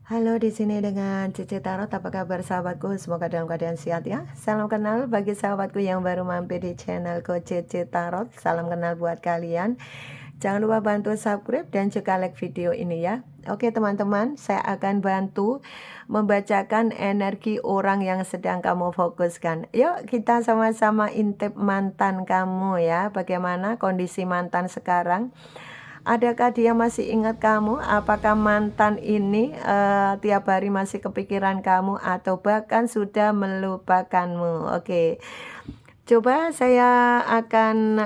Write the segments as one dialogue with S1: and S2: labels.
S1: Halo, di sini dengan Cici Tarot. Apa kabar sahabatku? Semoga dalam keadaan sehat ya. Salam kenal bagi sahabatku yang baru mampir di channelku Cici Tarot. Salam kenal buat kalian. Jangan lupa bantu subscribe dan juga like video ini ya. Oke teman-teman, saya akan bantu membacakan energi orang yang sedang kamu fokuskan. Yuk kita sama-sama intip mantan kamu ya. Bagaimana kondisi mantan sekarang? Adakah dia masih ingat kamu? Apakah mantan ini tiap hari masih kepikiran kamu atau bahkan sudah melupakanmu? Oke, coba saya akan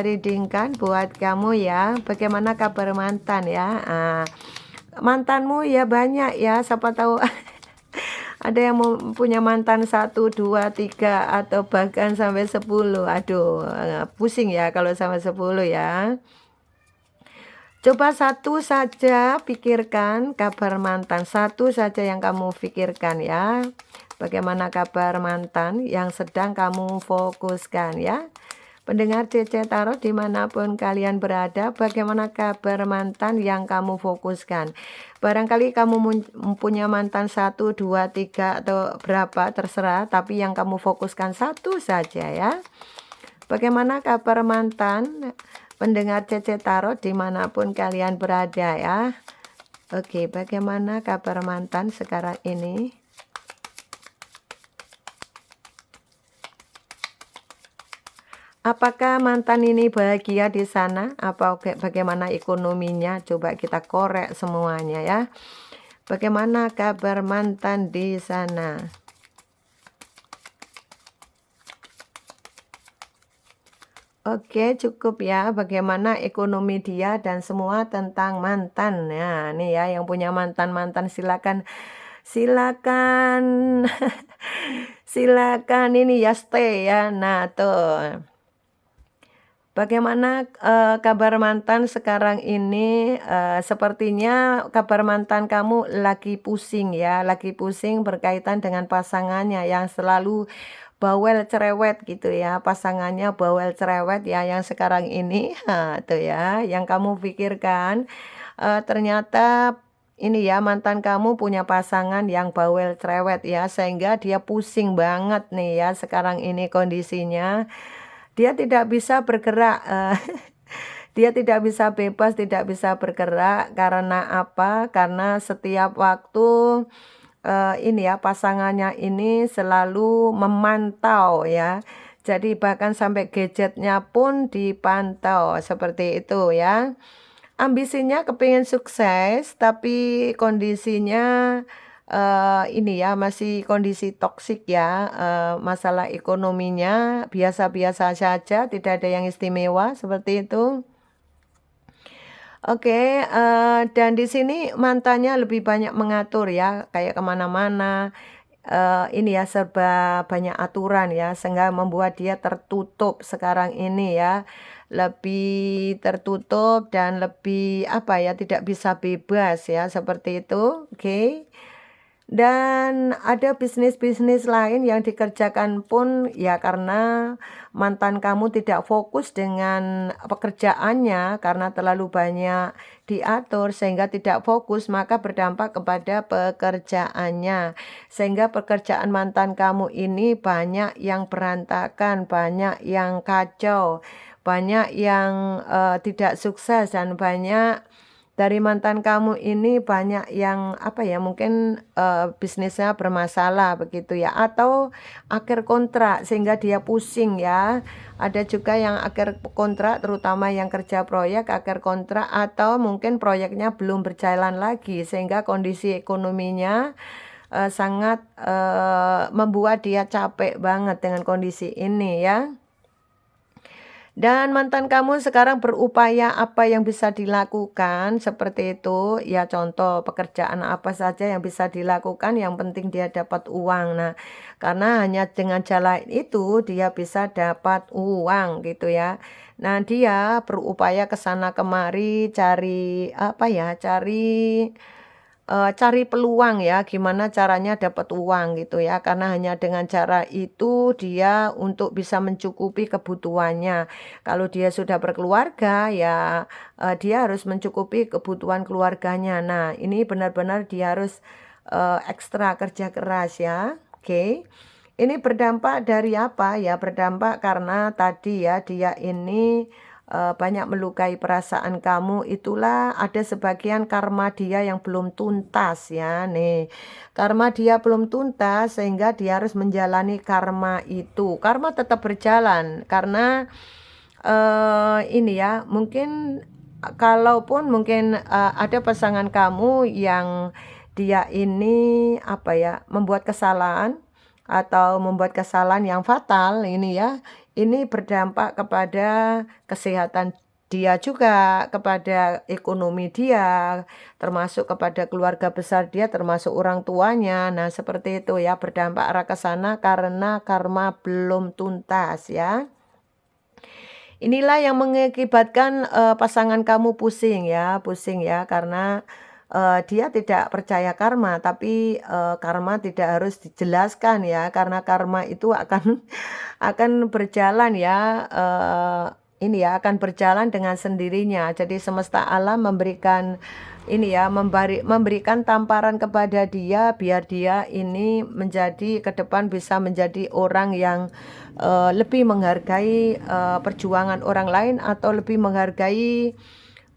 S1: readingkan buat kamu ya. Bagaimana kabar mantan ya? Mantanmu ya banyak ya. Siapa tahu ada yang punya mantan 1, 2, 3 atau bahkan sampai 10. Aduh, pusing ya kalau sampai 10 ya. Coba satu saja pikirkan kabar mantan, satu saja yang kamu pikirkan ya. Bagaimana kabar mantan yang sedang kamu fokuskan ya. Pendengar CC Tarot dimanapun kalian berada, bagaimana kabar mantan yang kamu fokuskan. Barangkali kamu mempunyai mantan 1, 2, 3 atau berapa terserah, tapi yang kamu fokuskan satu saja ya. Bagaimana kabar mantan pendengar CC Tarot dimanapun kalian berada ya. Oke, bagaimana kabar mantan sekarang ini? Apakah mantan ini bahagia di sana? Bagaimana ekonominya? Coba kita korek semuanya ya. Bagaimana kabar mantan di sana? Oke, cukup ya. Bagaimana ekonomi dia dan semua tentang mantan. Nah, nih ya yang punya mantan-mantan silakan silakan ini ya stay ya. Nah, tuh. Bagaimana kabar mantan sekarang ini? Sepertinya kabar mantan kamu lagi pusing ya, lagi pusing berkaitan dengan pasangannya yang selalu bawel cerewet gitu ya, pasangannya bawel cerewet ya yang sekarang ini. Tuh ya, yang kamu pikirkan ternyata ini ya mantan kamu punya pasangan yang bawel cerewet ya, sehingga dia pusing banget nih ya sekarang ini kondisinya. Dia tidak bisa bergerak, dia tidak bisa bebas, tidak bisa bergerak karena apa? Karena setiap waktu ini ya pasangannya ini selalu memantau ya. Jadi bahkan sampai gadgetnya pun dipantau seperti itu ya. Ambisinya kepingin sukses tapi kondisinya ini ya masih kondisi toksik ya, masalah ekonominya biasa-biasa saja, tidak ada yang istimewa seperti itu. Oke, dan di sini mantannya lebih banyak mengatur ya, kayak kemana-mana, ini ya serba banyak aturan ya, sehingga membuat dia tertutup sekarang ini ya, lebih tertutup dan lebih apa ya, tidak bisa bebas ya, seperti itu, oke. Dan ada bisnis-bisnis lain yang dikerjakan pun ya karena mantan kamu tidak fokus dengan pekerjaannya karena terlalu banyak diatur sehingga tidak fokus maka berdampak kepada pekerjaannya. Sehingga pekerjaan mantan kamu ini banyak yang berantakan, banyak yang kacau, banyak yang tidak sukses dan banyak dari mantan kamu ini banyak yang apa ya mungkin bisnisnya bermasalah begitu ya atau akhir kontrak sehingga dia pusing ya. Ada juga yang akhir kontrak terutama yang kerja proyek akhir kontrak atau mungkin proyeknya belum berjalan lagi sehingga kondisi ekonominya sangat membuat dia capek banget dengan kondisi ini ya. Dan mantan kamu sekarang berupaya apa yang bisa dilakukan seperti itu. Ya contoh pekerjaan apa saja yang bisa dilakukan yang penting dia dapat uang. Nah karena hanya dengan jalan itu dia bisa dapat uang gitu ya. Nah dia berupaya ke sana kemari cari apa ya cari cari peluang ya, gimana caranya dapat uang gitu ya, karena hanya dengan cara itu dia untuk bisa mencukupi kebutuhannya. Kalau dia sudah berkeluarga ya, dia harus mencukupi kebutuhan keluarganya. Nah, ini benar-benar dia harus, ekstra kerja keras ya, oke. Ini berdampak dari apa? Ya berdampak karena tadi ya, dia ini banyak melukai perasaan kamu, itulah ada sebagian karma dia yang belum tuntas ya nih. Karma dia belum tuntas sehingga dia harus menjalani karma itu. Karma tetap berjalan karena ini ya mungkin kalaupun mungkin ada pasangan kamu yang dia ini apa ya membuat kesalahan atau membuat kesalahan yang fatal ini ya, ini berdampak kepada kesehatan dia juga, kepada ekonomi dia, termasuk kepada keluarga besar dia, termasuk orang tuanya. Nah, seperti itu ya, berdampak arah ke sana karena karma belum tuntas ya. Inilah yang mengakibatkan, pasangan kamu pusing ya, karena, dia tidak percaya karma, tapi, karma tidak harus dijelaskan ya, karena karma itu akan akan berjalan ya, ini ya, akan berjalan dengan sendirinya. Jadi semesta alam memberikan ini ya, memberikan tamparan kepada dia, biar dia ini menjadi ke depan bisa menjadi orang yang, lebih menghargai, perjuangan orang lain atau lebih menghargai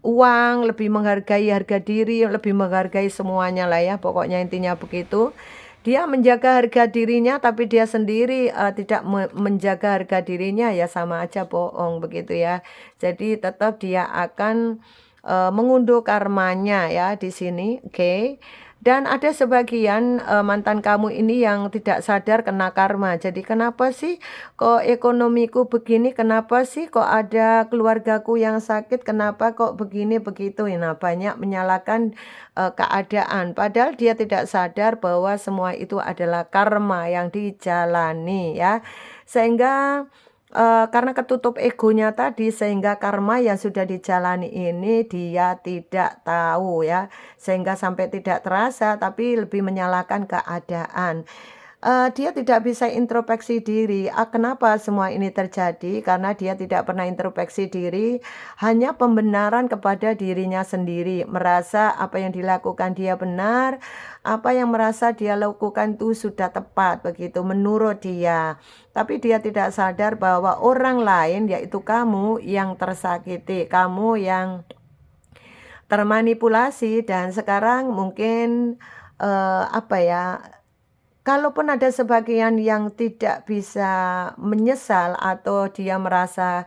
S1: uang, lebih menghargai harga diri, lebih menghargai semuanya lah ya, pokoknya intinya begitu. Dia menjaga harga dirinya, tapi dia sendiri, tidak menjaga harga dirinya, ya sama aja bohong, begitu ya. Jadi tetap dia akan, mengunduh karmanya ya di sini, oke. Dan ada sebagian, mantan kamu ini yang tidak sadar kena karma. Jadi, "Kenapa sih kok ekonomiku begini? Kenapa sih kok ada keluargaku yang sakit? Kenapa kok begini begitu?" Nah, banyak menyalahkan, keadaan. Padahal dia tidak sadar bahwa semua itu adalah karma yang dijalani ya. Sehingga, karena ketutup egonya tadi, sehingga karma yang sudah dijalani ini dia tidak tahu ya. Sehingga sampai tidak terasa, tapi lebih menyalahkan keadaan. Dia tidak bisa introspeksi diri, kenapa semua ini terjadi? Karena dia tidak pernah introspeksi diri, hanya pembenaran kepada dirinya sendiri, merasa apa yang dilakukan dia benar, apa yang merasa dia lakukan itu sudah tepat, begitu menurut dia. Tapi dia tidak sadar bahwa orang lain, yaitu kamu yang tersakiti, kamu yang termanipulasi dan sekarang mungkin, apa ya, kalaupun ada sebagian yang tidak bisa menyesal atau dia merasa,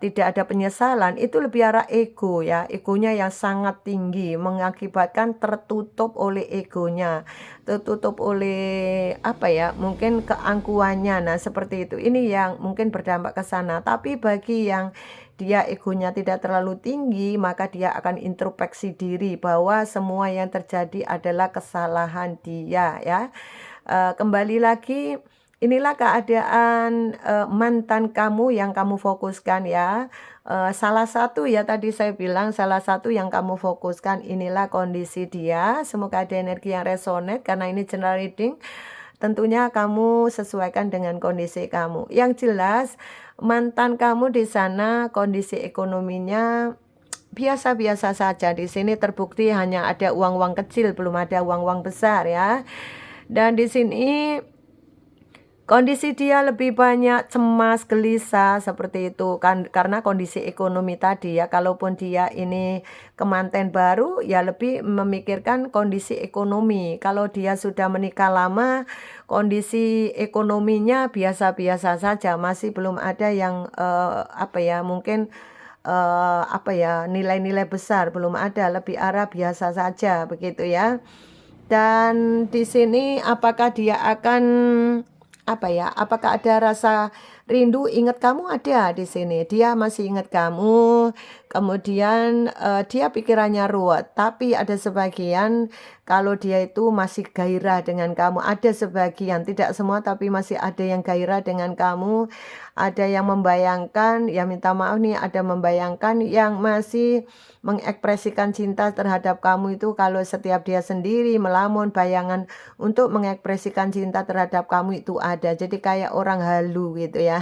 S1: tidak ada penyesalan, itu lebih arah ego ya, egonya yang sangat tinggi mengakibatkan tertutup oleh egonya, tertutup oleh apa ya, mungkin keangkuhannya. Nah, seperti itu. Ini yang mungkin berdampak ke sana. Tapi bagi yang dia egonya tidak terlalu tinggi, maka dia akan introspeksi diri bahwa semua yang terjadi adalah kesalahan dia ya. Kembali lagi, inilah keadaan, mantan kamu yang kamu fokuskan ya. Salah satu ya tadi saya bilang salah satu yang kamu fokuskan inilah kondisi dia, semoga ada energi yang resonate karena ini general reading, tentunya kamu sesuaikan dengan kondisi kamu. Yang jelas mantan kamu di sana kondisi ekonominya biasa-biasa saja. Di sini terbukti hanya ada uang-uang kecil, belum ada uang-uang besar ya. Dan di sini kondisi dia lebih banyak cemas, gelisah, seperti itu kan karena kondisi ekonomi tadi ya. Kalaupun dia ini kemanten baru, ya lebih memikirkan kondisi ekonomi. Kalau dia sudah menikah lama, kondisi ekonominya biasa-biasa saja, masih belum ada yang, apa ya, mungkin, apa ya, nilai-nilai besar, belum ada, lebih arah biasa saja, begitu ya. Dan di sini apakah dia akan apa ya, apakah ada rasa rindu ingat kamu ada di sini, dia masih ingat kamu, kemudian, dia pikirannya ruwet, tapi ada sebagian kalau dia itu masih gairah dengan kamu, ada sebagian, tidak semua tapi masih ada yang gairah dengan kamu, ada yang membayangkan, ya minta maaf nih, ada membayangkan yang masih mengekspresikan cinta terhadap kamu itu kalau setiap dia sendiri melamun, bayangan untuk mengekspresikan cinta terhadap kamu itu ada. Jadi kayak orang halu gitu ya.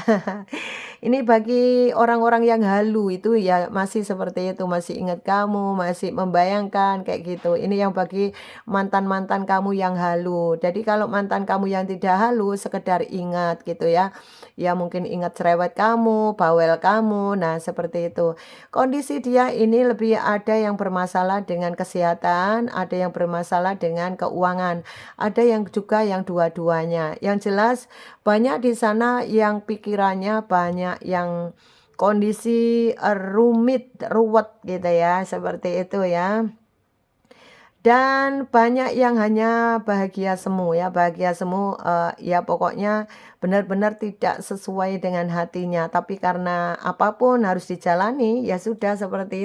S1: Ini bagi orang-orang yang halu itu ya masih seperti itu, masih ingat kamu, masih membayangkan kayak gitu. Ini yang bagi mantan-mantan kamu yang halu. Jadi kalau mantan kamu yang tidak halu sekedar ingat gitu ya. Ya mungkin ingat cerewet kamu, bawel kamu. Nah, seperti itu. Kondisi dia ini lebih ada yang bermasalah dengan kesehatan, ada yang bermasalah dengan keuangan, ada yang juga yang dua-duanya. Yang jelas banyak di sana yang pikirannya banyak yang kondisi, rumit, ruwet gitu ya, seperti itu ya. Dan banyak yang hanya bahagia semu ya, bahagia semu, ya pokoknya benar-benar tidak sesuai dengan hatinya, tapi karena apapun harus dijalani, ya sudah seperti